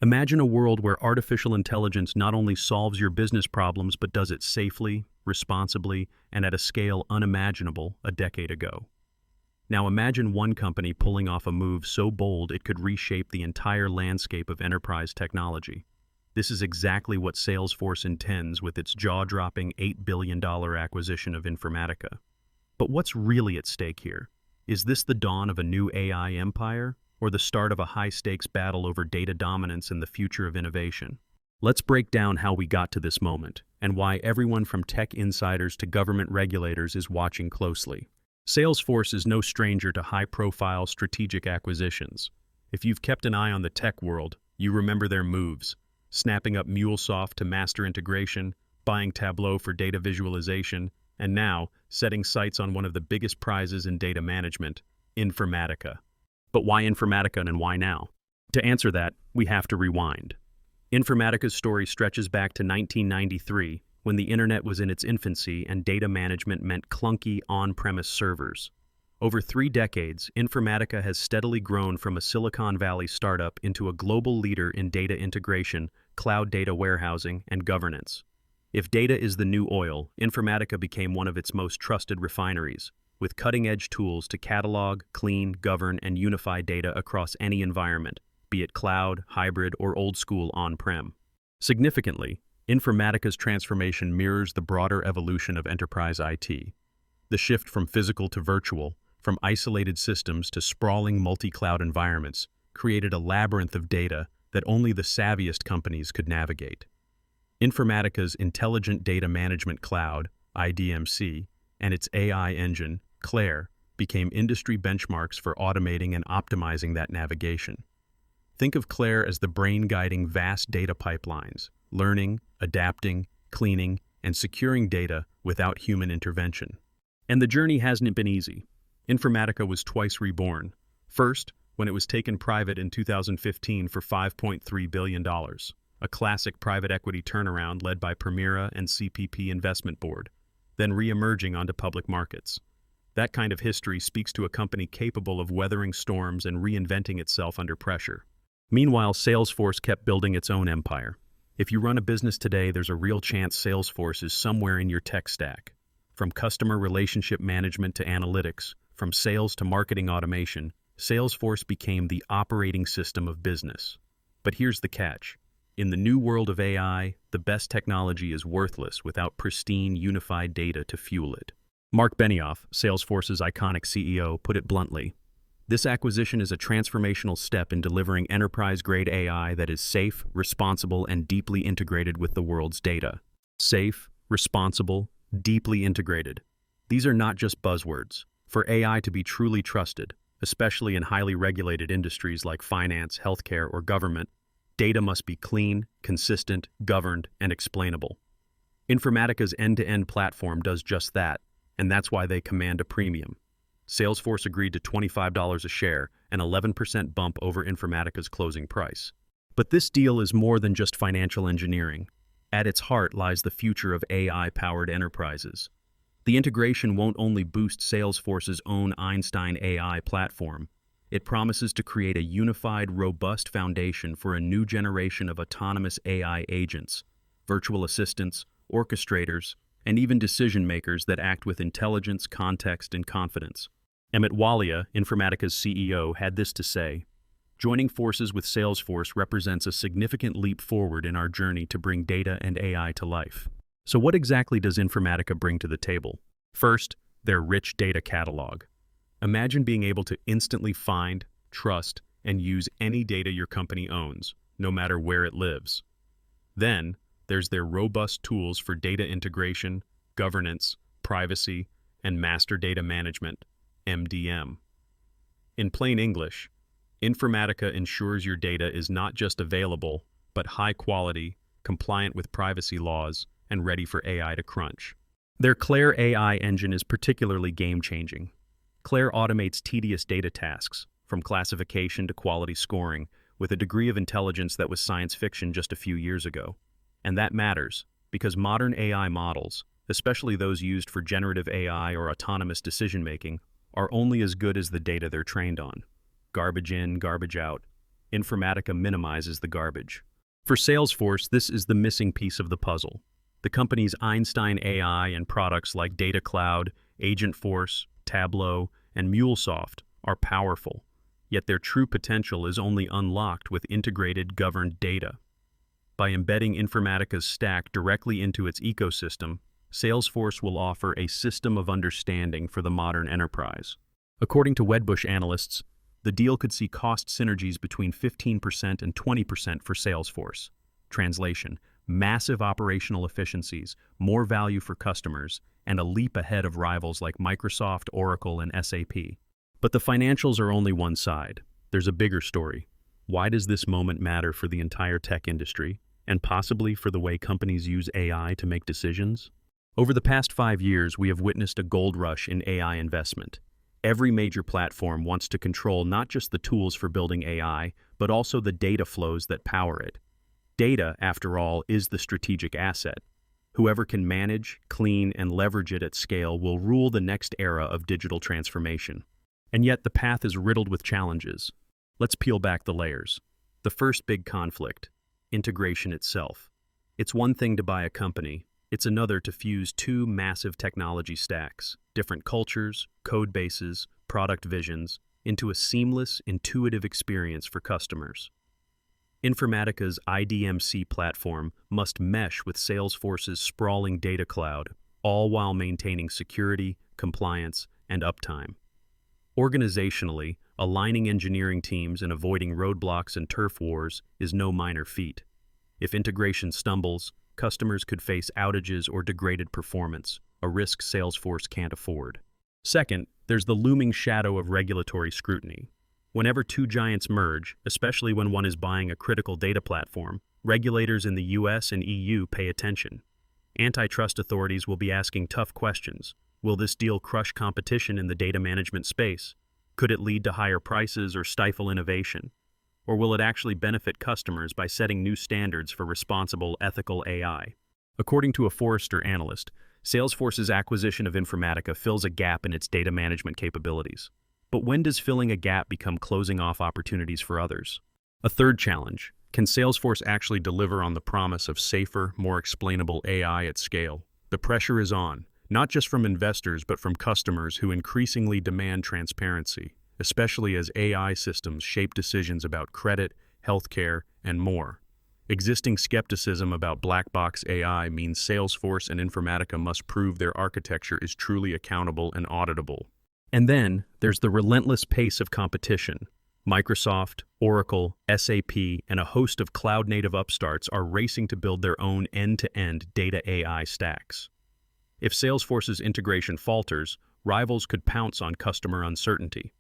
Imagine a world where artificial intelligence not only solves your business problems but does it safely, responsibly, and at a scale unimaginable a decade ago. Now imagine one company pulling off a move so bold it could reshape the entire landscape of enterprise technology. This is exactly what Salesforce intends with its jaw-dropping $8 billion acquisition of Informatica. But what's really at stake here? Is this the dawn of a new AI empire, or the start of a high-stakes battle over data dominance and the future of innovation? Let's break down how we got to this moment, and why everyone from tech insiders to government regulators is watching closely. Salesforce is no stranger to high-profile strategic acquisitions. If you've kept an eye on the tech world, you remember their moves: snapping up MuleSoft to master integration, buying Tableau for data visualization, and now setting sights on one of the biggest prizes in data management, Informatica. But why Informatica and why now? To answer that, we have to rewind. Informatica's story stretches back to 1993, when the internet was in its infancy and data management meant clunky on-premise servers. Over 3 decades, Informatica has steadily grown from a Silicon Valley startup into a global leader in data integration, cloud data warehousing, and governance. If data is the new oil, Informatica became one of its most trusted refineries, with cutting-edge tools to catalog, clean, govern, and unify data across any environment, be it cloud, hybrid, or old-school on-prem. Significantly, Informatica's transformation mirrors the broader evolution of enterprise IT. The shift from physical to virtual, from isolated systems to sprawling multi-cloud environments, created a labyrinth of data that only the savviest companies could navigate. Informatica's Intelligent Data Management Cloud, IDMC, and its AI engine, Claire, became industry benchmarks for automating and optimizing that navigation. Think of Claire as the brain guiding vast data pipelines, learning, adapting, cleaning, and securing data without human intervention. And the journey hasn't been easy. Informatica was twice reborn. First, when it was taken private in 2015 for $5.3 billion, a classic private equity turnaround led by Permira and CPP Investment Board, then re-emerging onto public markets. That kind of history speaks to a company capable of weathering storms and reinventing itself under pressure. Meanwhile, Salesforce kept building its own empire. If you run a business today, there's a real chance Salesforce is somewhere in your tech stack. From customer relationship management to analytics, from sales to marketing automation, Salesforce became the operating system of business. But here's the catch. In the new world of AI, the best technology is worthless without pristine, unified data to fuel it. Mark Benioff, Salesforce's iconic CEO, put it bluntly: "This acquisition is a transformational step in delivering enterprise-grade AI that is safe, responsible, and deeply integrated with the world's data." Safe, responsible, deeply integrated. These are not just buzzwords. For AI to be truly trusted, especially in highly regulated industries like finance, healthcare, or government, data must be clean, consistent, governed, and explainable. Informatica's end-to-end platform does just that, and that's why they command a premium. Salesforce agreed to $25 a share, an 11% bump over Informatica's closing price. But this deal is more than just financial engineering. At its heart lies the future of AI-powered enterprises. The integration won't only boost Salesforce's own Einstein AI platform, it promises to create a unified, robust foundation for a new generation of autonomous AI agents, virtual assistants, orchestrators, and even decision-makers that act with intelligence, context, and confidence. Amit Walia, Informatica's CEO, had this to say: "Joining forces with Salesforce represents a significant leap forward in our journey to bring data and AI to life." So what exactly does Informatica bring to the table? First, their rich data catalog. Imagine being able to instantly find, trust, and use any data your company owns, no matter where it lives. Then, there's their robust tools for data integration, governance, privacy, and master data management, MDM. In plain English, Informatica ensures your data is not just available, but high quality, compliant with privacy laws, and ready for AI to crunch. Their Claire AI engine is particularly game-changing. Claire automates tedious data tasks, from classification to quality scoring, with a degree of intelligence that was science fiction just a few years ago. And that matters, because modern AI models, especially those used for generative AI or autonomous decision-making, are only as good as the data they're trained on. Garbage in, garbage out. Informatica minimizes the garbage. For Salesforce, this is the missing piece of the puzzle. The company's Einstein AI and products like Data Cloud, Agentforce, Tableau, and MuleSoft are powerful, yet their true potential is only unlocked with integrated, governed data. By embedding Informatica's stack directly into its ecosystem, Salesforce will offer a system of understanding for the modern enterprise. According to Wedbush analysts, the deal could see cost synergies between 15% and 20% for Salesforce. Translation: massive operational efficiencies, more value for customers, and a leap ahead of rivals like Microsoft, Oracle, and SAP. But the financials are only one side. There's a bigger story. Why does this moment matter for the entire tech industry, and possibly for the way companies use AI to make decisions? Over the past 5 years, we have witnessed a gold rush in AI investment. Every major platform wants to control not just the tools for building AI, but also the data flows that power it. Data, after all, is the strategic asset. Whoever can manage, clean, and leverage it at scale will rule the next era of digital transformation. And yet the path is riddled with challenges. Let's peel back the layers. The first big conflict: integration itself. It's one thing to buy a company. It's another to fuse two massive technology stacks, different cultures, code bases, product visions, into a seamless, intuitive experience for customers. Informatica's IDMC platform must mesh with Salesforce's sprawling data cloud, all while maintaining security, compliance, and uptime. Organizationally, aligning engineering teams and avoiding roadblocks and turf wars is no minor feat. If integration stumbles, customers could face outages or degraded performance, a risk Salesforce can't afford. Second, there's the looming shadow of regulatory scrutiny. Whenever two giants merge, especially when one is buying a critical data platform, regulators in the US and EU pay attention. Antitrust authorities will be asking tough questions. Will this deal crush competition in the data management space? Could it lead to higher prices or stifle innovation? Or will it actually benefit customers by setting new standards for responsible, ethical AI? According to a Forrester analyst, Salesforce's acquisition of Informatica fills a gap in its data management capabilities. But when does filling a gap become closing off opportunities for others? A third challenge: can Salesforce actually deliver on the promise of safer, more explainable AI at scale? The pressure is on, not just from investors but from customers who increasingly demand transparency, especially as AI systems shape decisions about credit, healthcare, and more. Existing skepticism about black box AI means Salesforce and Informatica must prove their architecture is truly accountable and auditable. And then, there's the relentless pace of competition. Microsoft, Oracle, SAP, and a host of cloud-native upstarts are racing to build their own end-to-end data AI stacks. If Salesforce's integration falters, rivals could pounce on customer uncertainty.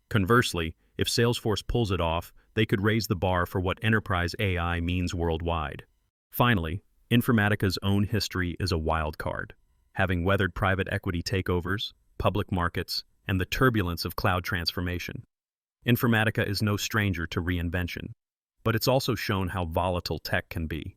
Conversely, if Salesforce pulls it off, they could raise the bar for what enterprise AI means worldwide. Finally, Informatica's own history is a wild card. Having weathered private equity takeovers, public markets, and the turbulence of cloud transformation, Informatica is no stranger to reinvention. But it's also shown how volatile tech can be.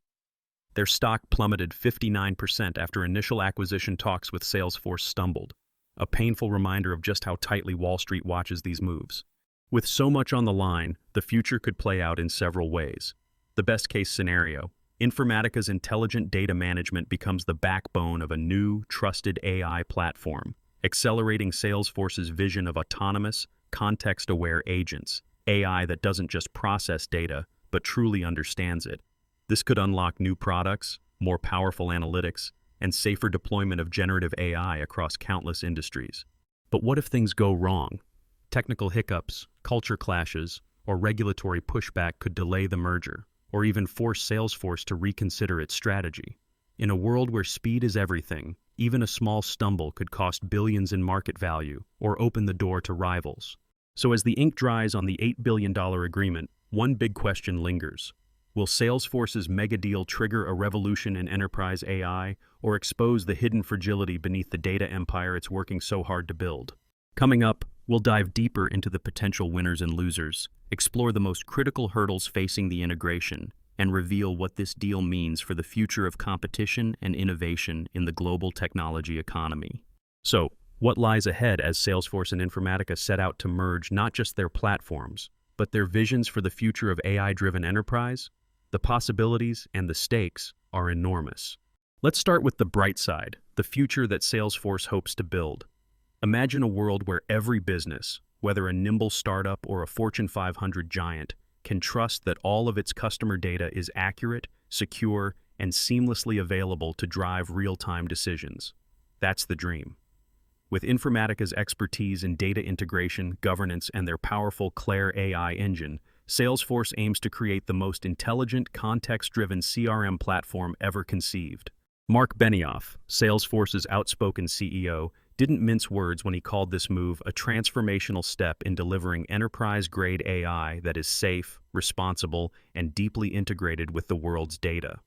Their stock plummeted 59% after initial acquisition talks with Salesforce stumbled, a painful reminder of just how tightly Wall Street watches these moves. With so much on the line, the future could play out in several ways. The best-case scenario: Informatica's intelligent data management becomes the backbone of a new, trusted AI platform, accelerating Salesforce's vision of autonomous, context-aware agents, AI that doesn't just process data, but truly understands it. This could unlock new products, more powerful analytics, and safer deployment of generative AI across countless industries. But what if things go wrong? Technical hiccups, culture clashes, or regulatory pushback could delay the merger, or even force Salesforce to reconsider its strategy. In a world where speed is everything, even a small stumble could cost billions in market value or open the door to rivals. So as the ink dries on the $8 billion agreement, one big question lingers. Will Salesforce's mega deal trigger a revolution in enterprise AI or expose the hidden fragility beneath the data empire it's working so hard to build? Coming up, we'll dive deeper into the potential winners and losers, explore the most critical hurdles facing the integration, and reveal what this deal means for the future of competition and innovation in the global technology economy. So, what lies ahead as Salesforce and Informatica set out to merge not just their platforms, but their visions for the future of AI-driven enterprise, the possibilities and the stakes are enormous. Let's start with the bright side, the future that Salesforce hopes to build. Imagine a world where every business, whether a nimble startup or a Fortune 500 giant, can trust that all of its customer data is accurate, secure, and seamlessly available to drive real-time decisions. That's the dream. With Informatica's expertise in data integration, governance, and their powerful Claire AI engine, Salesforce aims to create the most intelligent, context-driven CRM platform ever conceived. Mark Benioff, Salesforce's outspoken CEO, didn't mince words when he called this move a transformational step in delivering enterprise-grade AI that is safe, responsible, and deeply integrated with the world's data.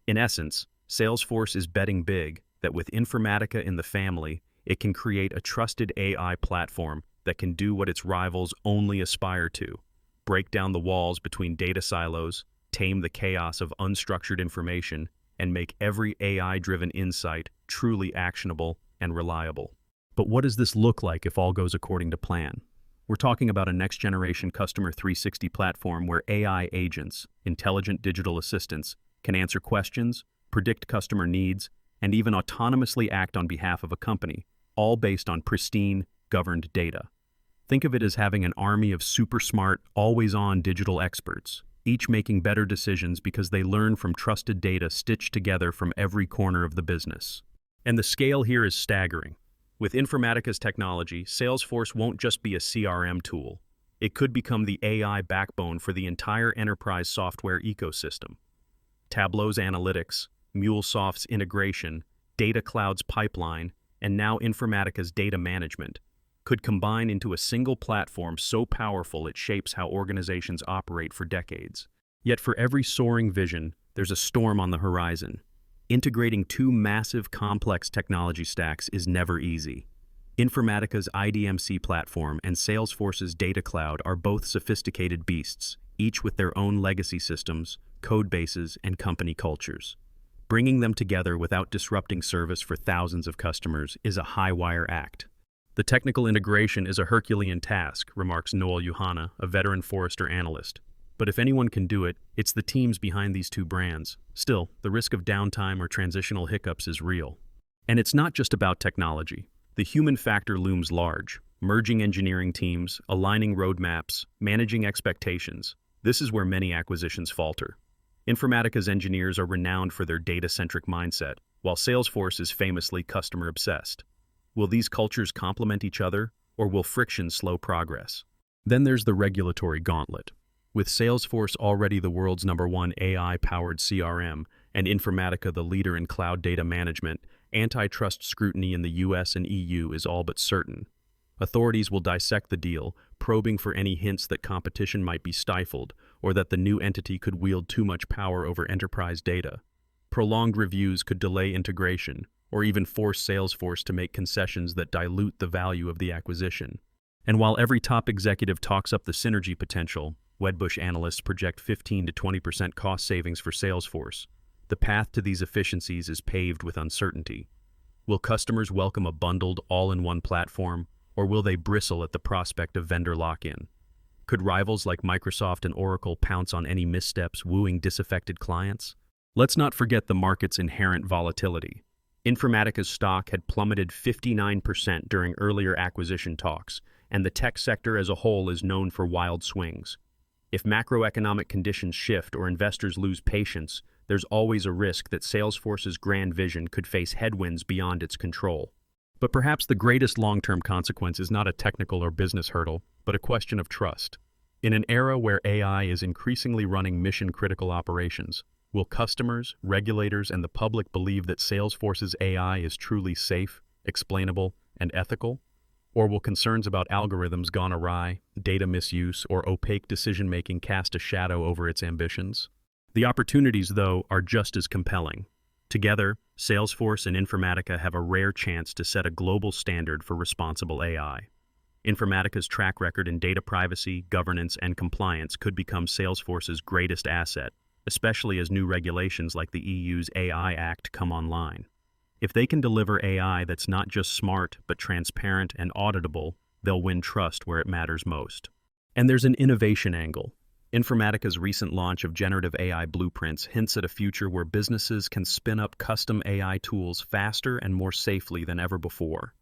In essence, Salesforce is betting big that with Informatica in the family, it can create a trusted AI platform that can do what its rivals only aspire to: break down the walls between data silos, tame the chaos of unstructured information, and make every AI-driven insight truly actionable and reliable. But what does this look like if all goes according to plan? We're talking about a next-generation Customer 360 platform where AI agents, intelligent digital assistants, can answer questions, predict customer needs, and even autonomously act on behalf of a company, all based on pristine, governed data. Think of it as having an army of super smart, always-on digital experts, each making better decisions because they learn from trusted data stitched together from every corner of the business. And the scale here is staggering. With Informatica's technology, Salesforce won't just be a CRM tool. It could become the AI backbone for the entire enterprise software ecosystem. Tableau's analytics, MuleSoft's integration, Data Cloud's pipeline, and now Informatica's data management could combine into a single platform so powerful it shapes how organizations operate for decades. Yet for every soaring vision, there's a storm on the horizon. Integrating two massive, complex technology stacks is never easy. Informatica's IDMC platform and Salesforce's Data Cloud are both sophisticated beasts, each with their own legacy systems, code bases, and company cultures. Bringing them together without disrupting service for thousands of customers is a high-wire act. The technical integration is a Herculean task, remarks Noel Johanna, a veteran Forrester analyst. But if anyone can do it, it's the teams behind these two brands. Still, the risk of downtime or transitional hiccups is real. And it's not just about technology. The human factor looms large. Merging engineering teams, aligning roadmaps, managing expectations. This is where many acquisitions falter. Informatica's engineers are renowned for their data-centric mindset, while Salesforce is famously customer-obsessed. Will these cultures complement each other, or will friction slow progress? Then there's the regulatory gauntlet. With Salesforce already the world's #1 AI-powered CRM and Informatica the leader in cloud data management, antitrust scrutiny in the US and EU is all but certain. Authorities will dissect the deal, probing for any hints that competition might be stifled or that the new entity could wield too much power over enterprise data. Prolonged reviews could delay integration or even force Salesforce to make concessions that dilute the value of the acquisition. And while every top executive talks up the synergy potential, Wedbush analysts project 15 to 20% cost savings for Salesforce. The path to these efficiencies is paved with uncertainty. Will customers welcome a bundled, all-in-one platform, or will they bristle at the prospect of vendor lock-in? Could rivals like Microsoft and Oracle pounce on any missteps, wooing disaffected clients? Let's not forget the market's inherent volatility. Informatica's stock had plummeted 59% during earlier acquisition talks, and the tech sector as a whole is known for wild swings. If macroeconomic conditions shift or investors lose patience, there's always a risk that Salesforce's grand vision could face headwinds beyond its control. But perhaps the greatest long-term consequence is not a technical or business hurdle, but a question of trust. In an era where AI is increasingly running mission-critical operations, will customers, regulators, and the public believe that Salesforce's AI is truly safe, explainable, and ethical? Or will concerns about algorithms gone awry, data misuse, or opaque decision-making cast a shadow over its ambitions? The opportunities, though, are just as compelling. Together, Salesforce and Informatica have a rare chance to set a global standard for responsible AI. Informatica's track record in data privacy, governance, and compliance could become Salesforce's greatest asset, especially as new regulations like the EU's AI Act come online. If they can deliver AI that's not just smart, but transparent and auditable, they'll win trust where it matters most. And there's an innovation angle. Informatica's recent launch of generative AI blueprints hints at a future where businesses can spin up custom AI tools faster and more safely than ever before.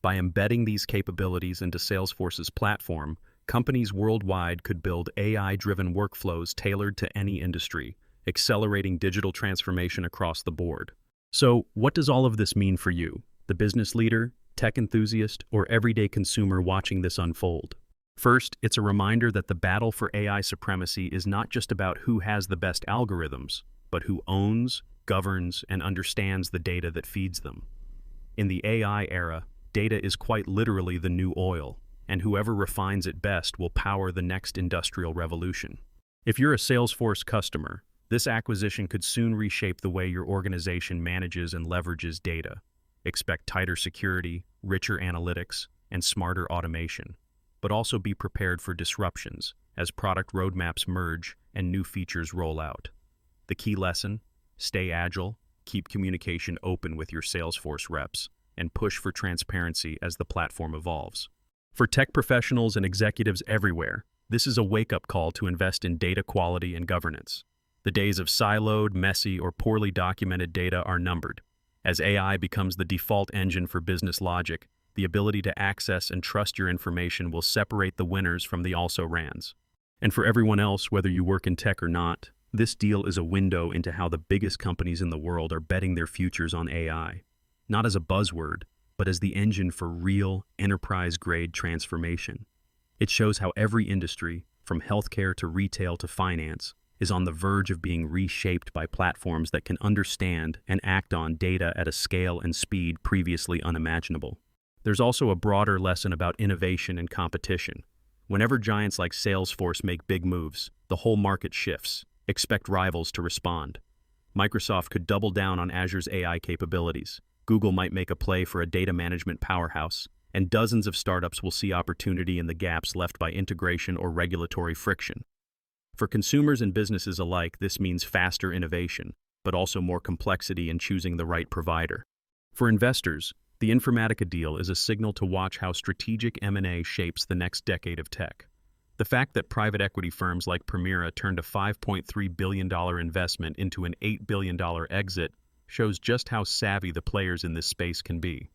By embedding these capabilities into Salesforce's platform, companies worldwide could build AI-driven workflows tailored to any industry, accelerating digital transformation across the board. So, what does all of this mean for you, the business leader, tech enthusiast, or everyday consumer watching this unfold? First, it's a reminder that the battle for AI supremacy is not just about who has the best algorithms, but who owns, governs, and understands the data that feeds them. In the AI era, data is quite literally the new oil, and whoever refines it best will power the next industrial revolution. If you're a Salesforce customer, this acquisition could soon reshape the way your organization manages and leverages data. Expect tighter security, richer analytics, and smarter automation. But also be prepared for disruptions as product roadmaps merge and new features roll out. The key lesson: stay agile, keep communication open with your Salesforce reps, and push for transparency as the platform evolves. For tech professionals and executives everywhere, this is a wake-up call to invest in data quality and governance. The days of siloed, messy, or poorly documented data are numbered. As AI becomes the default engine for business logic, the ability to access and trust your information will separate the winners from the also-rans. And for everyone else, whether you work in tech or not, this deal is a window into how the biggest companies in the world are betting their futures on AI. Not as a buzzword, but as the engine for real, enterprise-grade transformation. It shows how every industry, from healthcare to retail to finance, is on the verge of being reshaped by platforms that can understand and act on data at a scale and speed previously unimaginable. There's also a broader lesson about innovation and competition. Whenever giants like Salesforce make big moves, the whole market shifts. Expect rivals to respond. Microsoft could double down on Azure's AI capabilities. Google might make a play for a data management powerhouse, and dozens of startups will see opportunity in the gaps left by integration or regulatory friction. For consumers and businesses alike, this means faster innovation, but also more complexity in choosing the right provider. For investors, the Informatica deal is a signal to watch how strategic M&A shapes the next decade of tech. The fact that private equity firms like Permira turned a $5.3 billion investment into an $8 billion exit shows just how savvy the players in this space can be.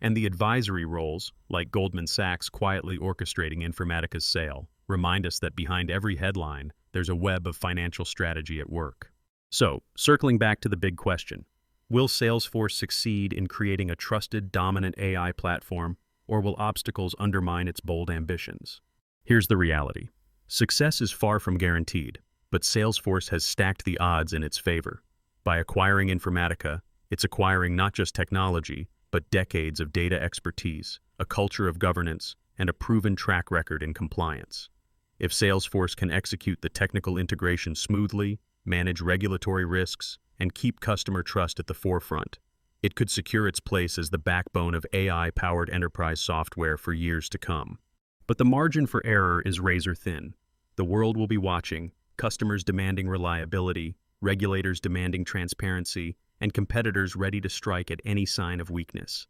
And the advisory roles, like Goldman Sachs quietly orchestrating Informatica's sale, remind us that behind every headline, there's a web of financial strategy at work. So, circling back to the big question, will Salesforce succeed in creating a trusted, dominant AI platform, or will obstacles undermine its bold ambitions? Here's the reality. Success is far from guaranteed, but Salesforce has stacked the odds in its favor. By acquiring Informatica, it's acquiring not just technology, but decades of data expertise, a culture of governance, and a proven track record in compliance. If Salesforce can execute the technical integration smoothly, manage regulatory risks, and keep customer trust at the forefront, it could secure its place as the backbone of AI-powered enterprise software for years to come. But the margin for error is razor thin. The world will be watching, customers demanding reliability, regulators demanding transparency, and competitors ready to strike at any sign of weakness.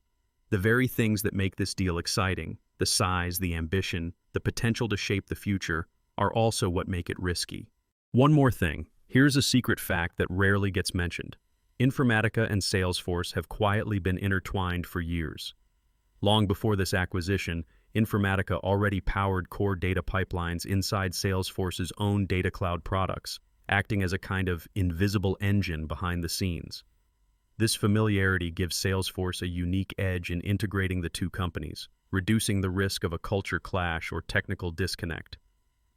The very things that make this deal exciting, the size, the ambition, the potential to shape the future, are also what make it risky. One more thing. Here's a secret fact that rarely gets mentioned. Informatica and Salesforce have quietly been intertwined for years. Long before this acquisition, Informatica already powered core data pipelines inside Salesforce's own data cloud products, acting as a kind of invisible engine behind the scenes. This familiarity gives Salesforce a unique edge in integrating the two companies, reducing the risk of a culture clash or technical disconnect.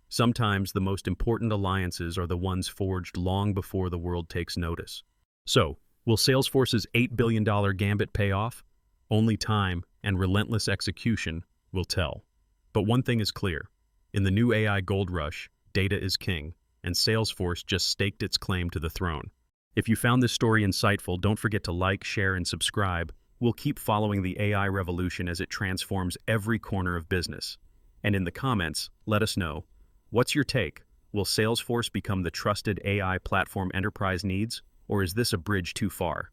Sometimes the most important alliances are the ones forged long before the world takes notice. So, will Salesforce's $8 billion gambit pay off? Only time and relentless execution will tell. But one thing is clear. In the new AI gold rush, data is king, and Salesforce just staked its claim to the throne. If you found this story insightful, don't forget to like, share, and subscribe. We'll keep following the AI revolution as it transforms every corner of business. And in the comments, let us know. What's your take? Will Salesforce become the trusted AI platform enterprise needs, or is this a bridge too far?